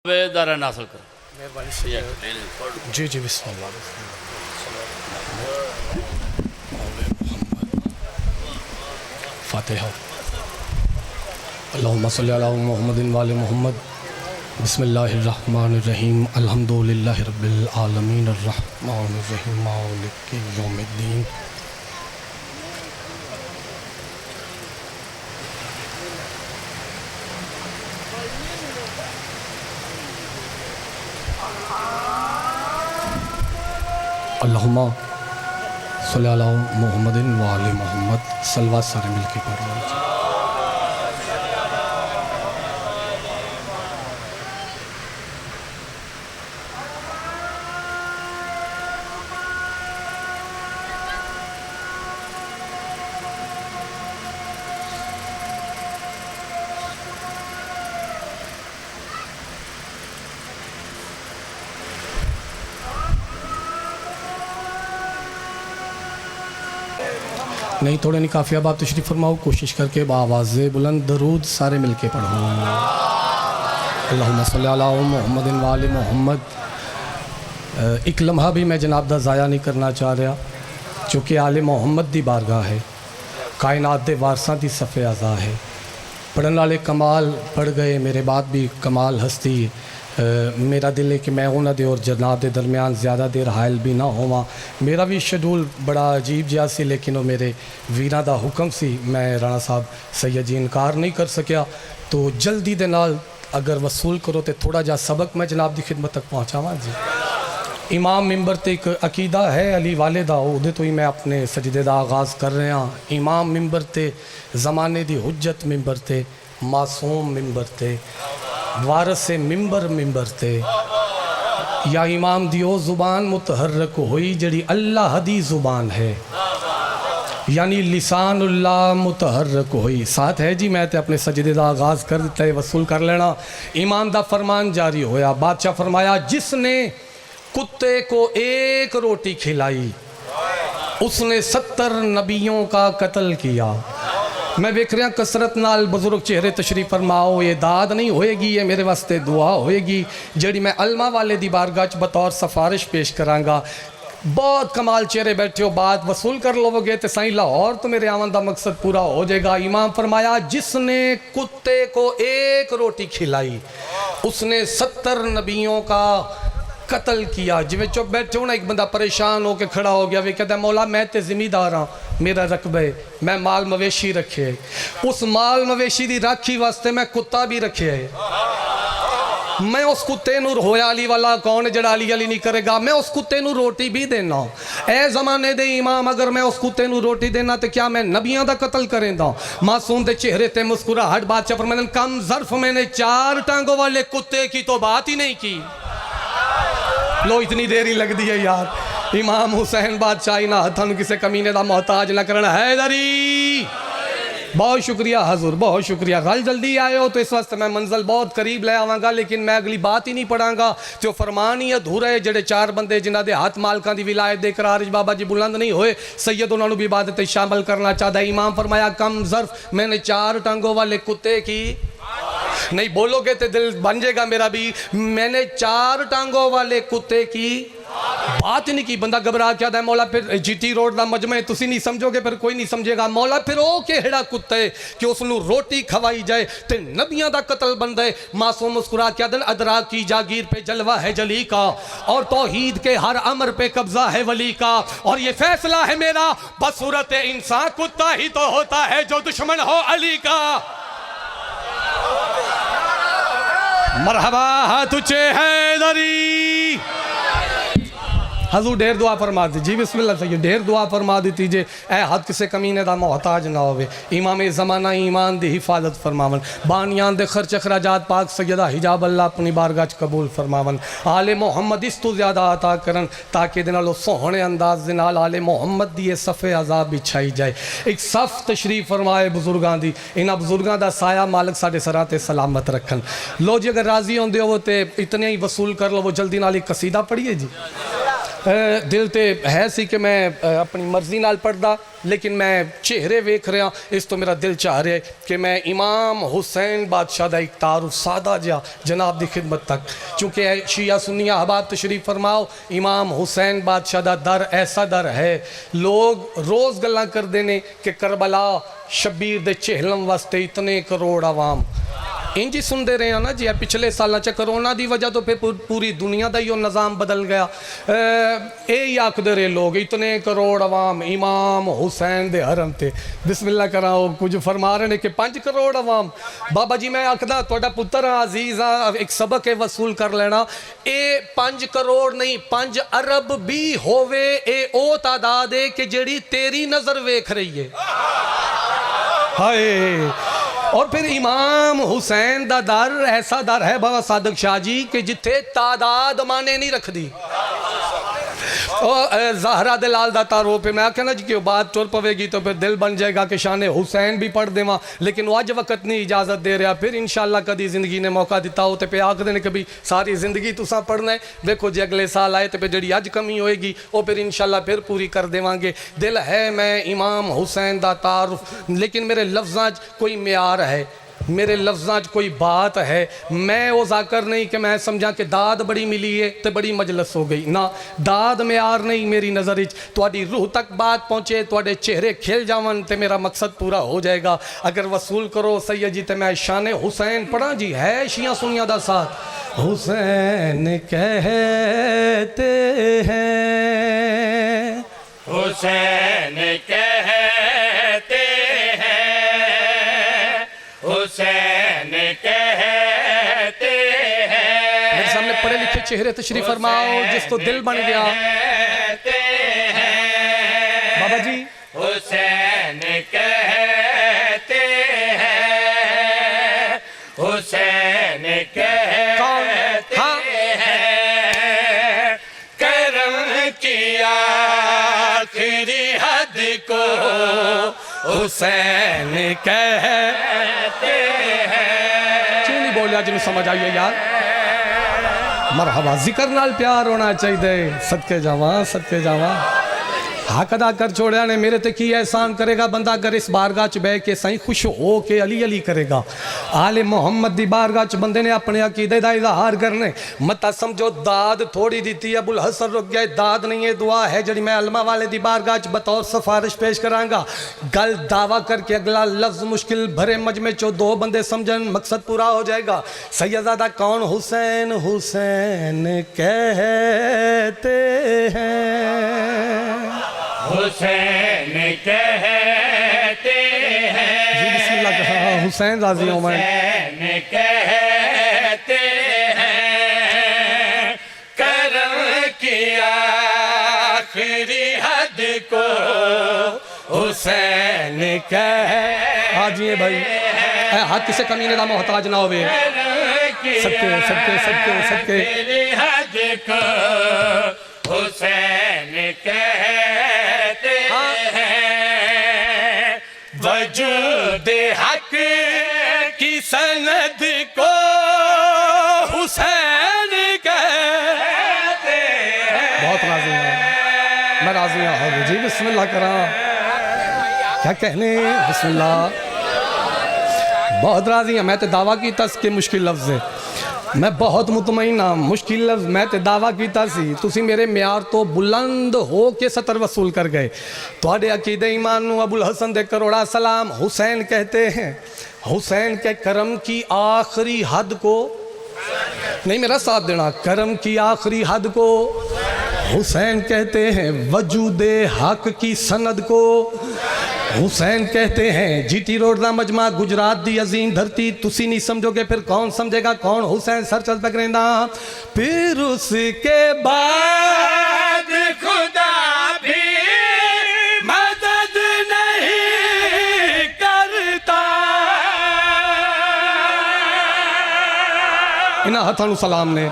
دارین حاصل کر جی جی بسم اللہ فاتحہ اللہم صلی علی محمد وآل محمد بسم اللہ الرحمن الرحیم الحمدللہ رب العالمین الرحمن الرحیم مالک یوم الدین اللہم صلی علی محمد وآل محمد صلوات سارے مل کے پڑھ رہے ہیں نہیں تھوڑے نہیں کافی اب آپ تشریف فرماؤ کوشش کر کے بآواز بلند درود سارے مل کے پڑھو اللہم صلی علی محمد وآل محمد ایک لمحہ بھی میں جناب دا ضائع نہیں کرنا چاہ رہا چونکہ آل محمد دی بارگاہ ہے کائنات دے وارثاں دی صف اعضاء ہے پڑھن والے کمال پڑھ گئے میرے بعد بھی کمال ہستی میرا دل ہے کہ میں انہاں دے اور جناب دے درمیان زیادہ دیر حائل بھی نہ ہوا میرا بھی شیڈول بڑا عجیب جہا سی لیکن وہ میرے ویراں دا حکم سی میں رانا صاحب سید جی انکار نہیں کر سکیا تو جلدی دے نال اگر وصول کرو تے تھوڑا جا سبق میں جناب دی خدمت تک پہنچاواں جی امام ممبر تے ایک عقیدہ ہے علی والے دا اودے تو ہی میں اپنے سجدے دا آغاز کر رہے ہاں امام ممبر تے زمانے دی حجت ممبر تے معصوم ممبر تے وارث ممبر تے یا امام دیو زبان متحرک ہوئی جڑی اللہ دی زبان ہے یعنی لسان اللہ متحرک ہوئی ساتھ ہے جی میں تے اپنے سجدے دا آغاز کر دیتا ہے وصول کر لینا امام دا فرمان جاری ہویا بادشاہ فرمایا جس نے کتے کو ایک روٹی کھلائی اس نے 70 نبیوں کا قتل کیا میں ویکھ رہا کسرت نال بزرگ چہرے تشریف فرماؤ یہ داد نہیں ہوئے گی یہ میرے واسطے دعا ہوئے گی جڑی میں علمہ والے دی بارگاہ بطور سفارش پیش کروں گا بہت کمال چہرے بیٹھے ہو بات وصول کر لو گے تو سائیں لاہور تو میرے آمن دا مقصد پورا ہو جائے گا امام فرمایا جس نے کتے کو ایک روٹی کھلائی اس نے 70 نبیوں کا قتل کیا جو چپ بیٹھے ہونا ایک بندہ پریشان ہو کے کھڑا ہو گیا وہ کہتا ہے مولا میں تے ذمہ ہاں میرا رقبہ ہے میں مال مویشی رکھے اس مال مویشی دی راکھی واسطے میں کتا بھی رکھے میں اس کتے نور ہویا علی والا کون جڑا علی نہیں کرے گا میں اس کتے نور روٹی بھی دینا اے زمانے دے امام اگر میں اس کتے نور روٹی دینا تو کیا میں نبیاں دا قتل کریں دا معصوم دے چہرے تے مسکرا ہٹ بادشاہ فرمائیں کم ظرف میں نے 4 ٹانگوں والے کتے کی تو بات ہی نہیں کی لو اتنی دیری لگ دی ہے یار امام حسین بادشاہی نہ ہتھن کسے کمینے دا محتاج نہ کرنا حیدری بہت شکریہ حضور بہت شکریہ غل جلدی آئے ہو تو اس وقت میں منزل بہت قریب لے آواں گا لیکن میں اگلی بات ہی نہیں پڑھاں گا جو فرمان ہی ادھورا ہے جڑے 4 بندے جنہ دے ہاتھ مالکاں دی ولایت دے قرار بابا جی بلند نہیں ہوئے سید انہوں نے بھی عبادت شامل کرنا چاہتا ہے امام فرمایا کم ظرف میں نے 4 ٹانگوں والے کتے کی نہیں بولو گے تو دل بن جائے گا میرا بھی میں نے 4 ٹانگوں والے کتے کی بات ہی نہیں کی بندہ گھبرا کیا ہے مولا پھر جی ٹی روڈ دا مجمع تسی نہیں سمجھو گے پھر کوئی نہیں سمجھے گا مولا پھر او کیڑا کتا ہے کہ اس نو روٹی کھوائی جائے تے نبیاں دا قتل بند ہے معصوم مسکرا کیا دن ادراک کی جاگیر پہ جلوہ ہے جلی کا اور توحید کے ہر امر پہ قبضہ ہے ولی کا اور یہ فیصلہ ہے میرا بصورت انسان کتا ہی تو ہوتا ہے جو دشمن ہو علی کا مرحبا تجھے حیدری حضور ڈھیر دعا فرما دی جی بسم اللہ سید ڈھیر دعا فرما دی تیجے اے حد کسے کمینے دا محتاج نہ ہوئے امام زمانہ ایمان دی حفاظت فرماون بانیان دے خرچ اخراجات پاک سیدہ حجاب اللہ اپنی بارگاہ قبول فرماون آل محمد اس تو زیادہ عطا کرن تاکہ دنالو سوہنے انداز دنال آل محمد دی صف عذاب بچھائی جائے ایک صف تشریف فرمائے بزرگان دی انہا بزرگان دا سایہ مالک ساڑھے سراتے سلامت رکھن لو جی اگر راضی ہوں دے ہو تے اتنے ہی وصول کر لو وہ جلدی نالی قصیدہ پڑھئے جی دل تے ہے سی کہ میں اپنی مرضی نال پڑھدا لیکن میں چہرے ویکھ رہا اس تو میرا دل چاہ رہا ہے کہ میں امام حسین بادشاہ دا ایک تعارف سادہ جا جناب دی خدمت تک چونکہ شیعہ سنیہ احباب تشریف فرماؤ امام حسین بادشاہ دا در ایسا در ہے لوگ روز گلاں کر دینے کہ کربلا شبیر دے چہلم واسطے اتنے کروڑ عوام انجی سن دے رہے ہیں نا جی پچھلے سالہ چا کرونا دی وجہ تو پھر پوری دنیا دا یہ نظام بدل گیا اے یاک دے رہے لوگ اتنے کروڑ عوام امام حسین دے حرم تے بسم اللہ کراؤ کچھ فرما رہے ہیں کہ 5 کروڑ عوام بابا جی میں آکھدا توڑا پتر عزیز ایک سبق وصول کر لینا اے 5 کروڑ نہیں 5 ارب بھی ہووے اے او تعداد ہے کہ جڑی تیری نظر ویکھ رہی ہے ہائے اور پھر امام حسین دا در ایسا در ہے بابا صادق شاہ جی کہ جتھے تعداد مانے نہیں رکھ دی زہرہ دلال دا تارو پہ میں کہنا جی کہ بات ٹور پوے گی تو پھر دل بن جائے گا کہ شان حسین بھی پڑھ دے ماں لیکن وہ آج وقت نہیں اجازت دے رہا پھر انشاءاللہ کدی زندگی نے موقع دیتا ہوتے پہ آکھ دینے کبھی ساری زندگی تو سا پڑھنا ہے دیکھو جی اگلے سال آئے تو پہ جڑی آج کمی ہوئے گی وہ پھر انشاءاللہ پھر پوری کر دے وانگے دل ہے میں امام حسین دا تعارف لیکن میرے لفظاں کوئی معیار ہے میرے لفظاں کوئی بات ہے میں وہ ذاکر نہیں کہ میں سمجھا کہ داد بڑی ملی ہے تو بڑی مجلس ہو گئی نہ داد معیار نہیں میری نظر تواڈی روح تک بات پہنچے تواڈے چہرے کھل جاون تے میرا مقصد پورا ہو جائے گا اگر وصول کرو سید جی تے میں شان حسین پڑھا جی ہے شیعہ سنیہ دا ساتھ حسین کہتے ہیں حسین کہتے حسین کہتے ہیں میرے سامنے پڑھے لکھے چہرے تشریف فرماؤ جس تو دل بن گیا بابا جی حسین کہتے ہیں حسین کہتے ہیں کرم کی آخری حد کو حسین کہتے ہیں کیوں نہیں بولیا جنہوں سمجھ آئیے یار مرحبا ذکر نال پیار ہونا چاہیے صدقے جاواں حق ادا کر چھوڑیا نے میرے تے کی احسان کرے گا بندہ اگر اس بارگاہ چ بے کے سائیں خوش ہو کے علی علی کرے گا آل محمد دی بارگاہ چ بندے نے اپنے عقیدے دا اظہار کرنے متا سمجھو داد تھوڑی دیتی ابو الحسن رک گیا داد نہیں ہے دعا ہے جڑی میں علماء والے دی بارگاہ چ بطور سفارش پیش کرانگا گل دعویٰ کر کے اگلا لفظ مشکل بھرے مجمع چو 2 بندے سمجھن مقصد پورا ہو جائے گا سیدزادہ کون حسین حسین کہتے ہیں حسین کہتے ہیں جی بسم اللہ کہا حسین راضی ہوں میں حسین کہتے ہیں کرم کی آخری حد کو حسین حاجی بھائی اے حق کسے کمینے دا محتاج نہ ہوئے صدقے حد کو حسین کہتے ہیں وجود حق کی سند کو حسین کہتے ہیں بہت راضی ہوں میں راضی ہوں جی بسم اللہ کراں کیا کہنے بسم اللہ بہت راضی ہوں میں تے دعویٰ کی تس کے مشکل لفظ ہے میں بہت مطمئن ہوں مشکل لفظ میں تے دعویٰ کیتا سی تسی میرے معیار تو بلند ہو کے سطر وصول کر گئے تواڈے عقیدہ ایمان نو ابو الحسن دے کروڑا سلام حسین کہتے ہیں حسین کے کرم کی آخری حد کو نہیں میرا ساتھ دینا کرم کی آخری حد کو حسین کہتے ہیں وجود حق کی سند کو حسین کہتے ہیں جی ٹی روڈ دا مجمع گجرات دی عظیم دھرتی تسی نہیں سمجھو گے پھر کون سمجھے گا کون حسین سر چل پکڑیندہ پھر اس کے بعد خدا بھی مدد نہیں کرتا انہاں ہتھانو سلام نے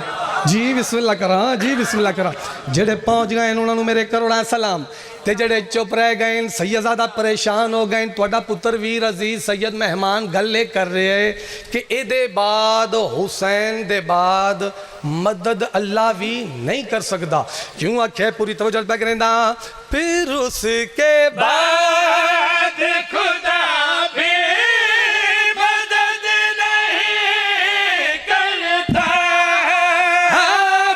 جی بسم اللہ کراں جی بسم اللہ کراں جڑے پہنچ گئے انہوں نے میرے کروڑا سلام تے جڑے چپ رہ گئے سیدزادہ پریشان ہو گئے تہاڈا پتر ویر عزیز سید مہمان گل لے کر رہے ہیں کہ اے دے بعد حسین دے بعد مدد اللہ بھی نہیں کر سکدا کیوں آکھے پوری توجہ پہ کریندا پھر اس کے بعد خدا بھی مدد نہیں کرتا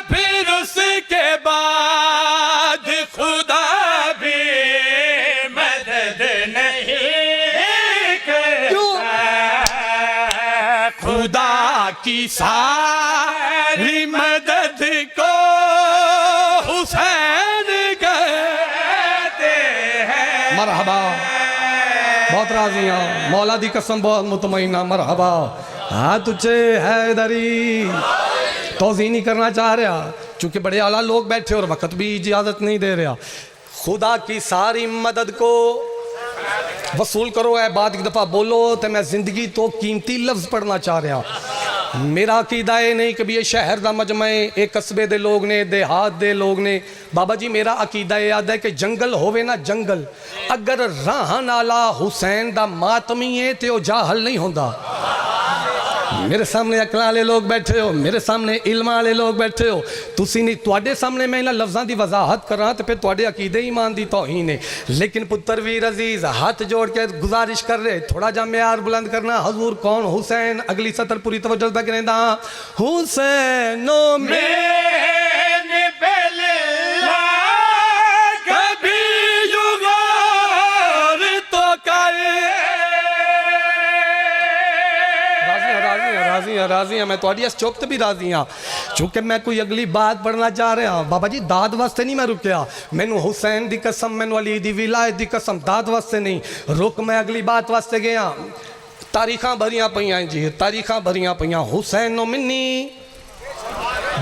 پھر اس کے بعد خدا بھی مدد نہیں کرتا خدا کی ساری مدد کو حسین کہتے ہیں مرحبا بہت راضی ہوں مولا دی قسم بہت مطمئنہ مرحبا ہاں تجھے حیدری توضیح نہیں کرنا چاہ رہا چونکہ بڑے اعلیٰ لوگ بیٹھے اور وقت بھی اجازت نہیں دے رہا خدا کی ساری مدد کو وصول کرو اے بات ایک دفعہ بولو تو میں زندگی تو قیمتی لفظ پڑھنا چاہ رہا میرا عقیدہ ہے نہیں کہ یہ شہر دا مجمع ہے ایک قصبے دے لوگ نے دیہات دے لوگ نے بابا جی میرا عقیدہ یاد ہے کہ جنگل ہوئے نا جنگل اگر راہن آلا حسین دا ماتمی ہے تو جاہل نہیں ہوندہ میرے سامنے عقل والے لوگ بیٹھے ہو میرے سامنے علم والے لوگ بیٹھے ہو تسی نہیں تواڈے سامنے میں انہاں لفظاں دی وضاحت کر رہا تے پھر تواڈے عقیدے ایمان دی توہین ہے لیکن پتر ویر عزیز ہاتھ جوڑ کے گزارش کر رہے تھوڑا جا معیار بلند کرنا حضور کون حسین اگلی سطر پوری توجہ پہ کریندا حسین راضی ہیں میں تواڈی اس چوپ تے بھی راضی ہاں چونکہ میں کوئی اگلی بات پڑھنا چاہ رہا ہوں بابا جی داد واسطے نہیں میں رکیا مینوں حسین دی قسم مینوں علی دی ولایت دی قسم داد واسطے نہیں رک میں اگلی بات واسطے گیا تاریخاں بھریاں پئیاں جی تاریخاں بھریاں پئیاں حسین و منی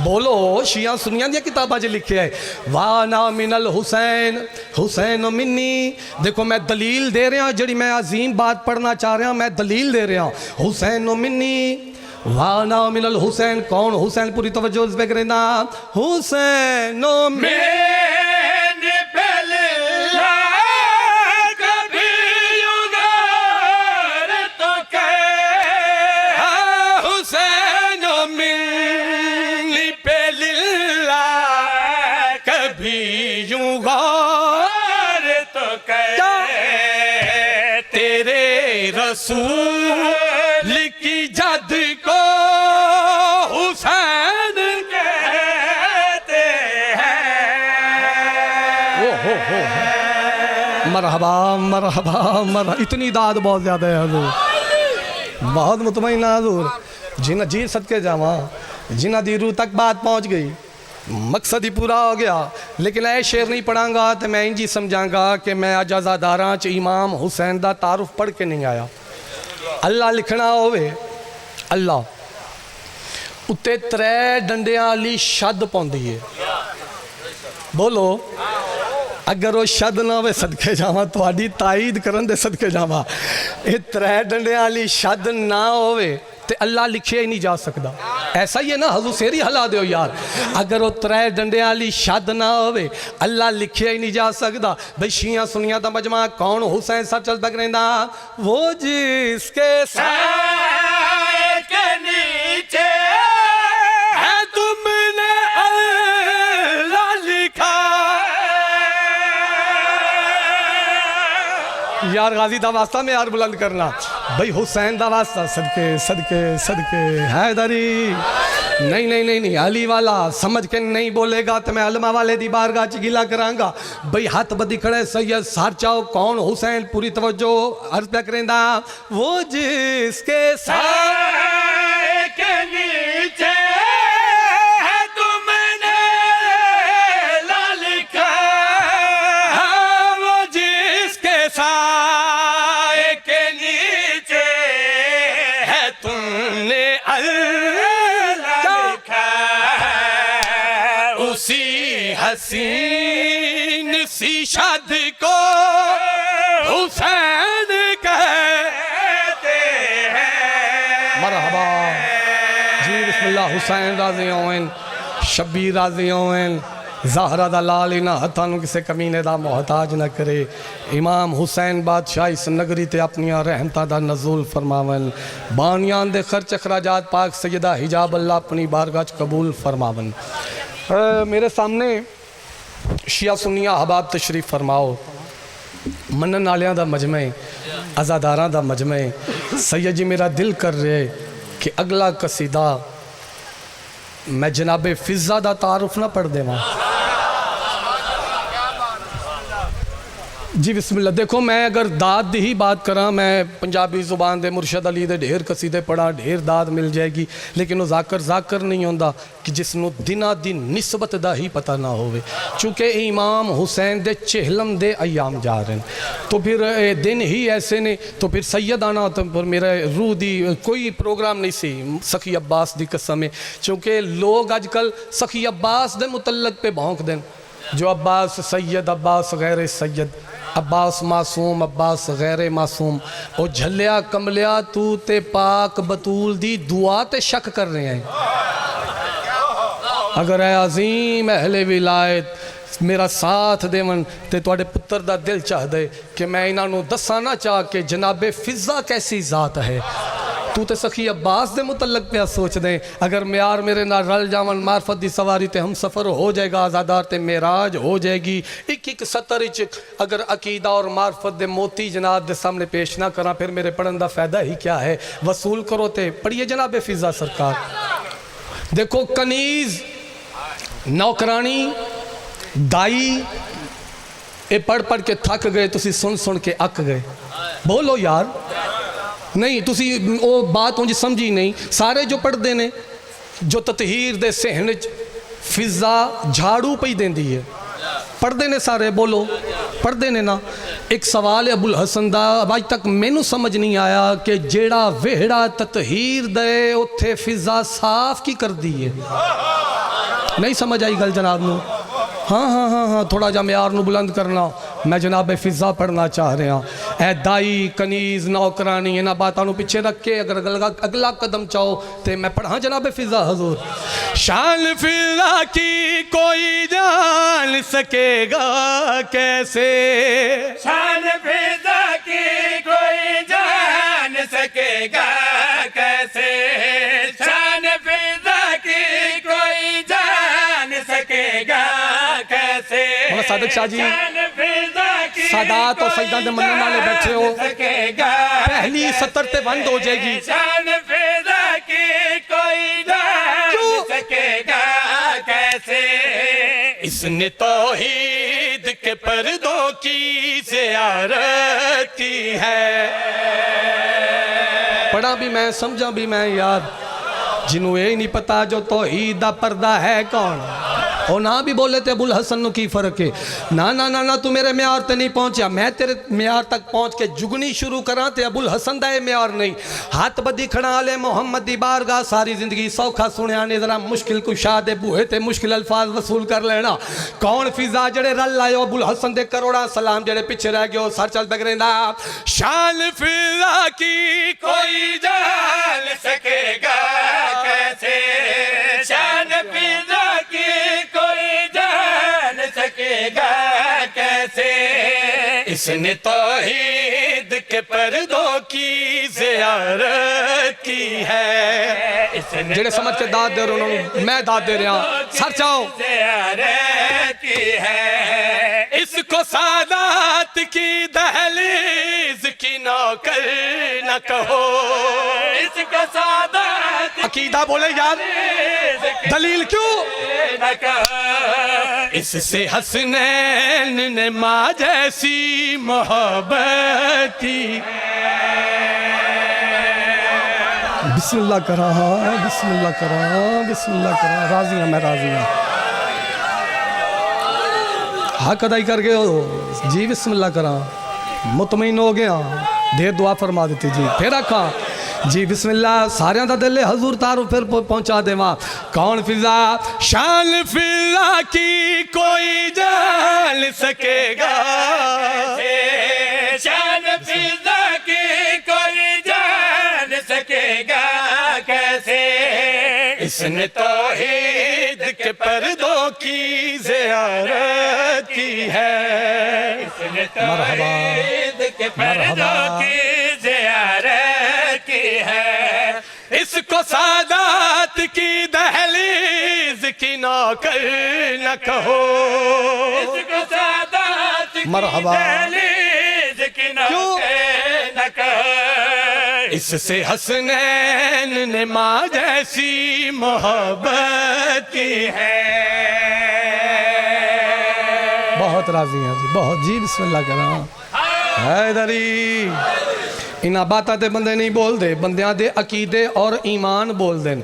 بولو شیعہ سنیاں دیا کتابہ جو لکھے ہے وانا من الحسین حسین و منی دیکھو میں دلیل دے رہا ہوں جڑی میں عظیم بات پڑھنا چاہ رہا ہوں میں دلیل دے رہا ہوں حسین و منی وانا من الحسین کون حسین پوری توجہ اس پہ کرنا حسین و منی رسول کی جد کو حسین کہتے ہیں مرحبا مرحبا مرحبا اتنی داد بہت زیادہ ہے حضور بہت مطمئن حضور جنہ جی صدقے جاواں جنہ دی روح تک بات پہنچ گئی مقصد ہی پورا ہو گیا لیکن اے شعر نہیں پڑھاں گا تو میں انجی سمجھاں گا کہ میں اجازاداراں چ امام حسین دا تعارف پڑھ کے نہیں آیا اللہ لکھنا ہوئے اللہ اتے 3 ڈنڈیاں والی شد پوندی ہے بولو اگر وہ شد نہ ہوئے صدقے جاواں تواڈی تائید کرن دے صدقے جاواں یہ 3 ڈنڈیاں والی شد نہ ہوئے تے اللہ لکھے ہی نہیں جا سکتا ایسا ہی ہے نا حضور سیری ہلا دیو یار اگر وہ 3 ڈنڈے والی شد نہ ہوئے اللہ لکھے ہی نہیں جا سکتا بھئی شیعہ سنیاں دا مجمع کون حسین سر چل پہ کریندا وہ جس کے سائے کے نیچے ہے تم نے اللہ لکھا یار غازی دا واسطہ میں یار بلند کرنا بھئی حسین دا واسطہ صدقے صدقے صدقے حیدری نہیں علی والا سمجھ کے نہیں بولے گا تو میں علماء والے دی بارگاہ چ گلا کراں گا بھئی ہاتھ بدی کھڑے سید سار چاہو کون حسین پوری توجہ عرض پہ کریندا وہ جس کے سائے کے نیچے ہے تم نے لکھا وہ جس کے سائے کے نیچے ہے تم نے اسی حسین سی شد کو حسین کہتے ہیں مرحبا جی بسم اللہ حسین راضی ہوئن شبیر راضی ہوئن زہرا دا لال انہاں ہتھاں نوں کسے کمینے دا محتاج نہ کرے امام حسین بادشاہ اس نگری تے اپنیاں رحمتاں دا نزول فرماون بانیان دے خرچ اخراجات پاک سیدہ حجاب اللہ اپنی بارگاہ چ قبول فرماون میرے سامنے شیعہ سنیہ احباب تشریف فرماؤ منن والیاں دا مجمع عزاداراں دا مجمع سید جی میرا دل کر رہے کہ اگلا قصیدہ میں جناب فضہ دا تعارف نہ پڑھ دے ماں جی بسم اللہ دیکھو میں اگر داد دی ہی بات کراں میں پنجابی زبان دے مرشد علی دے ڈھیر قصیدے پڑھاں ڈھیر داد مل جائے گی لیکن وہ ذاکر نہیں ہوندا کہ جس نو دنہ دن نسبت دا ہی پتہ نہ ہوئے چونکہ امام حسین دے چہلم دے ایام جا رہے ہیں تو پھر دن ہی ایسے نے تو پھر سید آنا تو پھر میرا روح دی کوئی پروگرام نہیں سی سخی عباس دی قسم ہے چونکہ لوگ آج کل سخی عباس دے متعلق پہ بھونک دیں جو عباس سید عباس غیر سید عباس معصوم عباس غیر معصوم او جھلیا کملیا تو تے پاک بطول دی دعا تے شک کر رہے ہیں اگر اے عظیم اہل ولایت میرا ساتھ دیون تے توڑے پتر دا دل چاہ دے کہ میں انہاں نو دسانا چاہ کہ جناب فضہ کیسی ذات ہے تو تے سخی عباس دے متعلق پہ سوچ دیں اگر میار میرے نہ رل جاون معرفت دی سواری تے ہم سفر ہو جائے گا آزادار تے معراج ہو جائے گی ایک سطر اگر عقیدہ اور معرفت دے موتی جناب دے سامنے پیش نہ کرا پھر میرے پڑھن دا فائدہ ہی کیا ہے وصول کرو تے پڑھیے جناب فضہ سرکار دیکھو کنیز نوکرانی دائی اے پڑھ کے تھک گئے تسی سن کے اک گئے بولو یار نہیں تسی وہ بات انجی سمجھی نہیں سارے جو پڑھ دینے جو تطہیر دے سہنج فضہ جھاڑو پہ دین دی ہے پڑھ دینے سارے بولو پڑھ دینے نا ایک سوال ہے ابو الحسن دا آج تک میں نو سمجھ نہیں آیا کہ جیڑا وہڑا تطہیر دے اتھے فضہ صاف کی کر دی ہے نہیں سمجھ آئی گل جناب نو ہاں تھوڑا جا معیار نو بلند کرنا میں جناب فضہ پڑھنا چاہ رہے ہیں اے دائی کنیز نوکرانی انہاں باتاں نو پیچھے رکھ کے اگر اگلا قدم چاہو تے میں پڑھاں جناب فضہ حضور شان فضہ کی کوئی جان سکے گا کیسے شان فضہ کی کوئی جان سکے گا کیسے شان فضہ کی کوئی جان سکے گا کیسے مولانا صادق شاہ جی سادات اور سجدہ دے منن والے بیٹھے ہو پہلی سطر تے بند ہو جائے گی شان فضہ کی کوئی جان سکے گا کیسے اس نے توحید کے پردوں کی زیارت کی ہے پڑھا بھی میں سمجھا بھی میں یار جنہوں یہ نہیں پتا جو توحید دا پردہ ہے کون اور نہ بھی بولے تھے ابو الحسن نو کی فرق ہے نہ تو میرے معیار تے نہیں پہنچیا میں تیرے معیار تک پہنچ کے جگنی شروع کراں تے ابو الحسن دا یہ معیار نہیں ہاتھ بدی کھڑا لے محمد دی بارگاہ ساری زندگی سوکھا سنیا نے ذرا مشکل کشا دے بوہے تے مشکل الفاظ وصول کر لینا کون فضا جڑے رل لائے ابو الحسن دے کروڑا سلام جڑے پیچھے رہ گئے سر چل بگ رہندا شان فضہ کی کوئی جان سکے گا کیسے شان فضہ کی کوئی جان سکے گا کیسے اس نے توحید کے پردوں کی زیارت کی ہے جڑے سمجھ کے داد دے رہے ہوں میں داد دے رہا ہوں سر چاہو زیارت کی ہے اس کو سادات کی دہلیز کی نوکر نہ کہو اس کو سادات عقیدہ بولے یار دلیل کیوں نہ کہو اس سے حسنین نے ماں جیسی محبت کی بسم اللہ کرا بسم اللہ کرا بسم اللہ کرا راضی ہوں میں راضی ہوں حق ادائی کر گئے ہو جی بسم اللہ کرا مطمئن ہو گیا دیر دعا فرما دیتی جی پھر رکھا جی بسم اللہ ساریاں دا دل حضور تارو پھر پہنچا دے ماں کون فضا شان فضہ کی کوئی جان سکے گا شان فضہ کی کوئی جان سکے گا کیسے اس نے توحید کے پردوں کی زیارت کی ہے، اس نے توحید کے پردوں کی زیارت کی ہے، اس کو سادات کی دہلیز کی نوکر نہ کہو، اس کو سادات کی دہلیز کی نوکر نہ کہو، اس سے حسنین نے ماں جیسی محبت کی ہے۔ بہت راضی ہیں جی، بہت جی، بسم اللہ کرام حیدری۔ انہاں باتاں تے بندے نہیں بول دے، بندیاں دے عقیدے اور ایمان بول دیں۔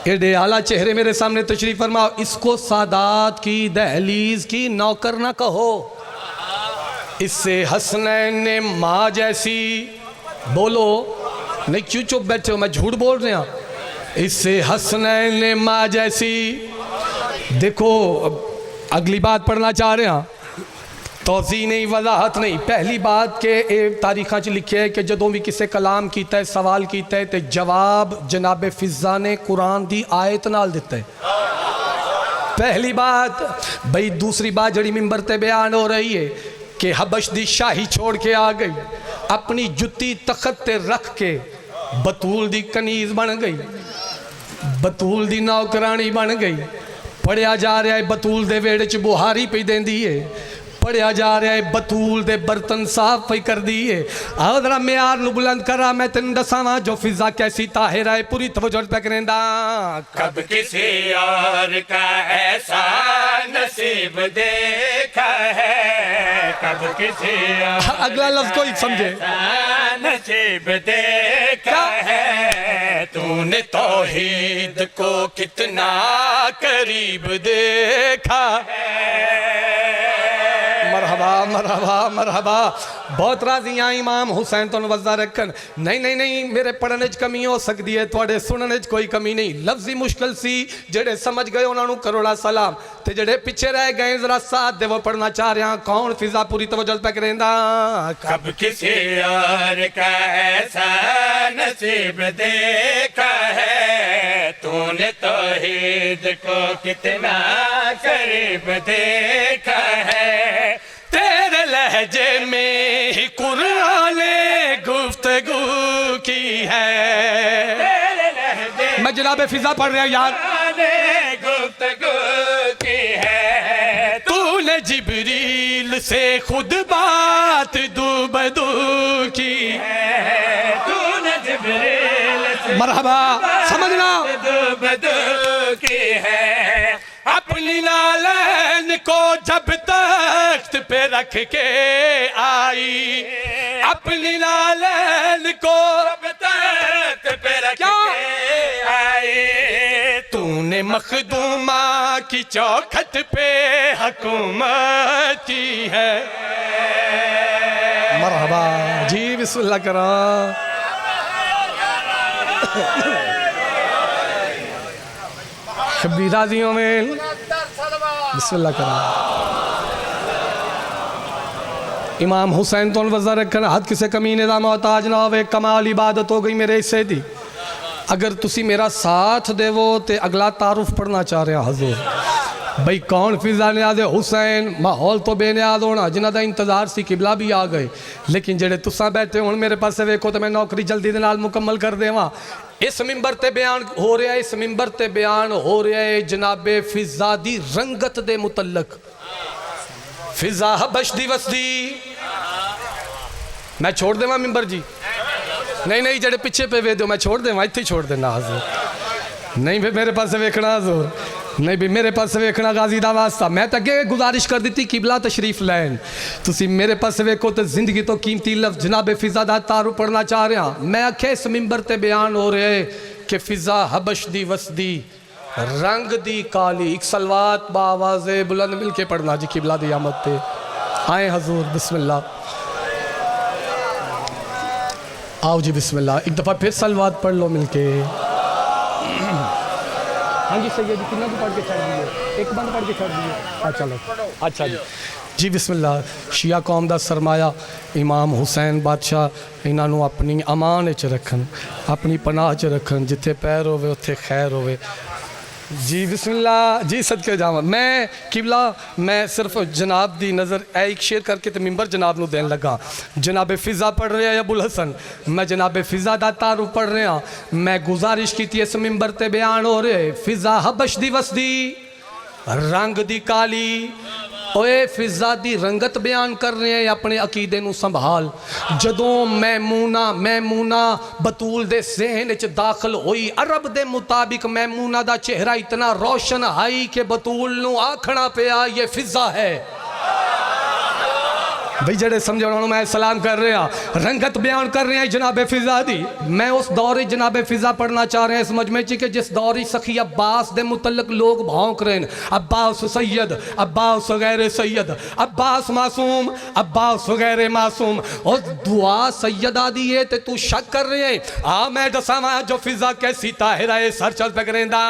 ایڈے اعلیٰ چہرے میرے سامنے تشریف فرماؤ، اس کو سادات کی دہلیز کی نوکر نہ کہو، اس سے حسنین نے ماں جیسی، بولو نہیں کیوں چپ بیٹھے ہو، میں جھوٹ بول رہے ہیں، اس سے حسنین نے ماں جیسی۔ دیکھو اگلی بات پڑھنا چاہ رہے ہیں، توضیح نہیں، وضاحت نہیں۔ پہلی بات کہ تاریخاں چ لکھے ہے کہ جدوں بھی کسے کلام کیتا ہے، سوال کیتا ہے، تے جواب جناب فضا نے قرآن دی آیت نال دیتا ہے، پہلی بات۔ بھئی دوسری بات جڑی ممبر تے بیان ہو رہی ہے کہ حبش دی شاہی چھوڑ کے آ گئی، اپنی جتی تخت تے رکھ کے بطول دی کنیز بن گئی، بطول دی نوکرانی بن گئی، پڑھیا جا رہا ہے بطول دے ویڑے چ بہاری پہ دین دی ہے، پڑھیا جا رہا ہے بطول دے برتن صاف پہ کر دیئے۔ آؤ ذرا معیار نو بلند کرا، میں تن دساواں جو فضا کیسی طاہر ہے، پوری توجہ پہ کریں دا۔ کب کسی اور کا ایسا نصیب دیکھا ہے، کب کسی اور اگلا لفظ کوئی سمجھے، ایسا نصیب دیکھا ہے، تو نے توحید کو کتنا قریب دیکھا ہے۔ مرحبا مرحبا مرحبا، بہت راضی ہیں امام حسین تو نوزہ رکھن۔ نہیں میرے پڑھنے چ کمی ہو سکتی ہے، تھوڑے سننے چ کوئی کمی نہیں، لفظی مشکل سی، جڑے سمجھ گئے انہوں نے کروڑا سلام، تے جڑے پیچھے رہ گئے ذرا ساتھ دے وہ پڑھنا چاہ رہے ہیں۔ کون فضا پوری توجہ پہ کریں دا۔ کب کسی اور کا ایسا نصیب دیکھا ہے، تو نے توحید کو کتنا قریب دیکھا ہے، تیرے لہجے میں ہی قرآن گفتگو کی ہے، تیرے لہجے میں جناب فضا پڑھ رہا یار، قرآن گفتگو کی ہے، تو نے جبریل سے خود بات دو بدو کی ہے، تو نے جبریل سے مرحبا سمجھنا، دو بدو کی ہے، اپنی نالین کو جب تخت پہ رکھ کے آئی، اپنی نالین کو جب تخت پہ رکھ کے آئی، تو نے مخدومہ کی چوکھٹ پہ حکومت کی ہے۔ مرحبا جی، بسم اللہ کرام۔ شبیر راضیوں میں بسم اللہ کرام۔ امام حسین تو وزہ رکھنا، حد کسے کمی نظام محتاج نہ ہوئے، کمال عبادت ہو گئی میرے حصے دی۔ اگر تسی میرا ساتھ دے وہ تے اگلا تعارف پڑھنا چاہ رہے ہیں حضور۔ بھئی کون فضا نیاز حسین، ماحول تو بے نیاز ہونا، جنہ دا انتظار سی قبلہ بھی آ گئے، لیکن جڑے تساں بیٹھے ہون میرے پاس سے ویکھو تو میں نوکری جلدی دے نال مکمل کر دے وہاں۔ اس ممبر تے بیان ہو رہا ہے، اس ممبر تے بیان ہو رہا ہے جناب فضا دی رنگت دے متعلق۔ فضا حبش دی وسدی، میں چھوڑ دے وہاں ممبر جی، نہیں جڑے پیچھے پہ وے دو میں چھوڑ دے وہاں، اتھی چھوڑ دینا حضور، نہیں بھی میرے پاس سے ویکھنا حضور، نہیں بھی میرے پاس سے ویکھنا غازی دا واسطہ۔ میں تک گزارش کر دیتی قبلہ تشریف لین، تسی میرے پاس سے ویکھو تو زندگی تو قیمتی لفظ جناب فضا دا تعارف پڑھنا چاہ رہے ہیں۔ میں آکھے اس ممبر تے بیان ہو رہے کہ فضا حبش دی وسدی، رنگ دی کالی، ایک سلوات باواز بلند مل کے پڑھنا جی قبلہ دی آمد تے آئیں حضور، بسم اللہ آؤ جی، بسم اللہ ایک دفعہ پھر سلوات پڑھ لو مل کے۔ ہاں جی سید جی، کتنا بھی پڑھ کے چھڑ دیئے، ایک بند پڑھ کے چھڑ دیئے، اچھا لو، اچھا جی بسم اللہ۔ شیعہ قوم دا سرمایہ امام حسین بادشاہ انہاں نو اپنی امان چ رکھن، اپنی پناہ چ رکھن، جتھے پیر ہوئے اتھے خیر ہوئے۔ جی بسم اللہ جی صدقے جاواں میں قبلہ میں صرف جناب دی نظر ایک شیئر کر کے تے ممبر جناب نو دین لگا. جناب فضا پڑھ رہے ہیں ابو الحسن, میں جناب فضا دا تعارف پڑھ رہے ہیں. میں گزارش کی تھی اس ممبر تے بیان ہو رہے فضا حبش دی وسدی رنگ دی کالی اوے فضا دی رنگت بیان کر رہے ہیں اپنے عقیدے نو سنبھال. جدوں میمونہ بطول دے ذہن وچ داخل ہوئی عرب دے مطابق میمونہ دا چہرہ اتنا روشن آئی کہ بطول نو آکھنا پیا یہ فضا ہے. بھئی جڑے سمجھو انہوں میں سلام کر رہے ہیں رنگت بیان کر رہے ہیں جناب فضا دی. میں اس دوری جناب فضا پڑھنا چاہ رہے ہیں اس مجمع چی کہ جس دوری سخی عباس دے متعلق لوگ بھونک رہے ہیں عباس سید عباس غیر سید عباس معصوم عباس غیر معصوم اور دعا سیدہ دیئے تے تو شک کر رہے ہیں. میں دساں جو فضا کیسی طاہرہ ہے سر چل پہ کریں دا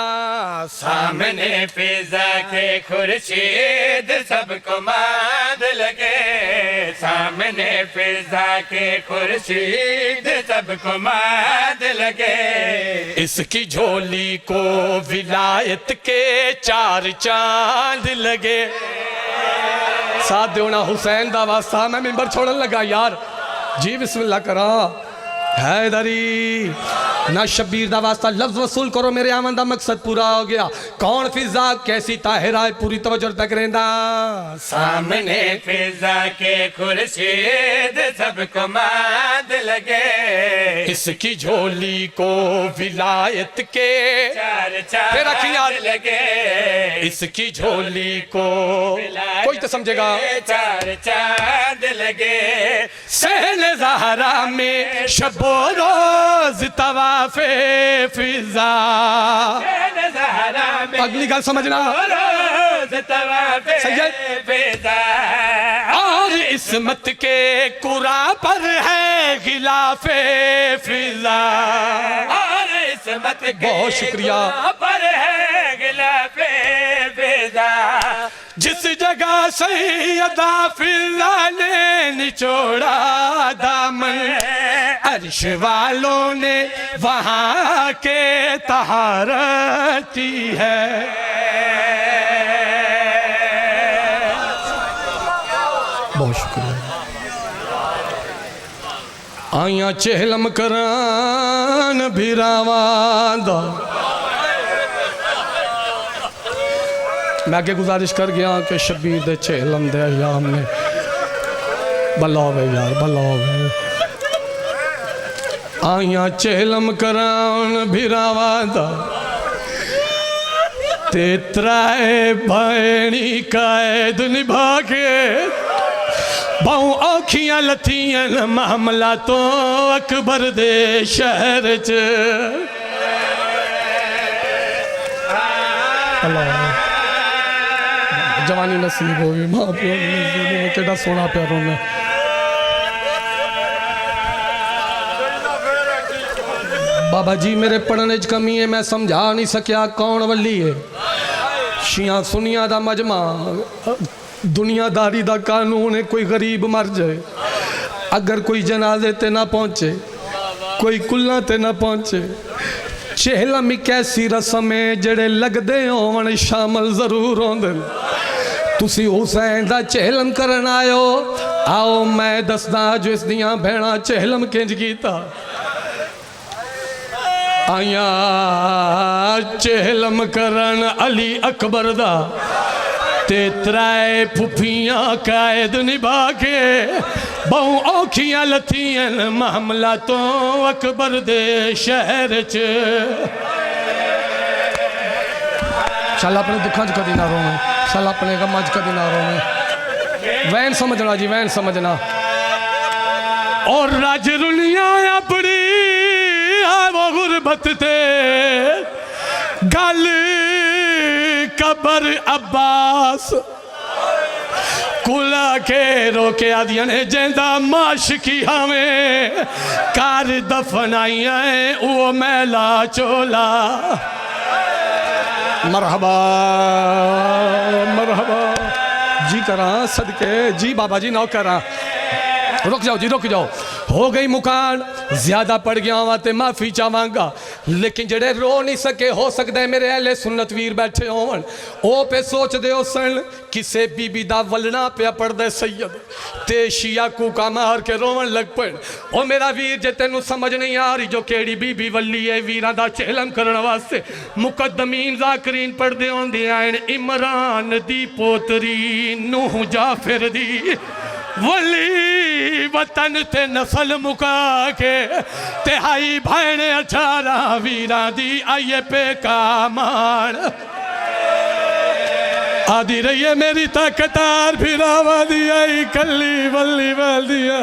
سامنے فضا کے خورشید سب کو ماد لگے. سامنے فضا کے خورشید سب کو ماد لگے. اس کی جھولی کو ولایت کے 4 چاند لگے. ساتھ دیونا حسین دا واسطہ میں ممبر چھوڑن لگا یار. جی بسم اللہ کرا حیدری نہ شبیر دا واسطہ لفظ وصول کرو میرے آمن دا مقصد پورا ہو گیا. کون فضا کیسی طاہرہ ہے پوری توجہ تک رہندا. سامنے فضا کے خورشید سب کو ماد لگے. اس کی جھولی کو ولایت کے 4 چاند لگے. اس کی جھولی کو کوئی تو سمجھے گا 4 چاند لگے. سہل زہرا میں شب و روز طواف فضا. اگلی گل سمجھنا روز طواف فضا. اور عصمت کے قرآن پر ہے غلاف فضا. اور عصمت کے بہت شکریہ پر ہے غلاف فضا. جس جگہ سیدہ فضا نے نچوڑا دامن عرش والوں نے وہاں کے طہارت کی ہے. بہت شکریہ. آئیاں چہلم کران بھیراوان دا. میں آگے گزارش کر گیا کہ شبیر دے چہلم دے ایام نے بلا ہوئے یار بلا ہوئے. آئیاں چہلم کران بھیراوان دا تے ترائے بھائنی قائد نبھا کے باؤں اوکھیاں لتھیاں معاملہ تو اکبر دے شہر چ. اللہ جوانی نصیب ہوگی ماں پیو نصیب ہوگی کیڑا سونا پیاروں میں. بابا جی میرے پڑھنے چ کمی ہے میں سمجھا نہیں سکیا کون ولی ہے. شیعہ سنیاں دا مجمع دنیا داری دا قانون ہے کوئی غریب مر جائے اگر کوئی جنازے تے نہ پہنچے کوئی کلہ تے نہ پہنچے چہلم ایک ایسی رسم ہے جڑے لگ دے ہون شامل ضرور ہوں دن. تسی حسین دا چہلم کرن آئیو آؤ میں دسدا جو اس دیاں بھیڑا چہلم کنج کیتا. آیاں چہلم کرن علی اکبر دا تے ترائے پھپیاں قائد نبھا کے بہوں اوکھیاں لتھیاں معاملہ تو اکبر دے شہر چ. شاءاللہ اپنے دکھاں چ کدی نہ رویں شاءاللہ اپنے غماں چ کدی نہ رویں. وین سمجھنا جی وین سمجھنا. اور راج رنیاں اپنی وہ غربت تے گل قبر عباس کلا کے روکے آدیاں نے جیندہ معاشقی ہمیں کار دفنائی ہیں وہ میلا چولا. مرحبا مرحبا جی کراں صدقے جی بابا جی نو کراں. رک جاؤ جی رک جاؤ. ہو گئی مکان زیادہ پڑ گیا ہوا تے معافی چاہواں گا. لیکن جڑے رو نہیں سکے ہو سکتا ہے میرے اہل سنت ویر بیٹھے ہون او پہ سوچ دے ہو سن کسے بی بی دا ولنا پہ پڑ دے سید تے شیعہ کوکا مار کے رون لگ پڑ او میرا ویر جے تینوں سمجھ نہیں آ رہی جو کیڑی بی بی ولی ہے ویران دا چہلم کرن واسطے مقدمین ذاکرین پڑھ دے ہون دی آئین عمران دی پوتری نوح جعفر دی ولی وطن تے نسل مکا کے تہائی بھائنے 18 ویران دی آئیے پہ کامان آدھی رہی میری طاقتار پھر آوادی آئی کلی ولی والدیا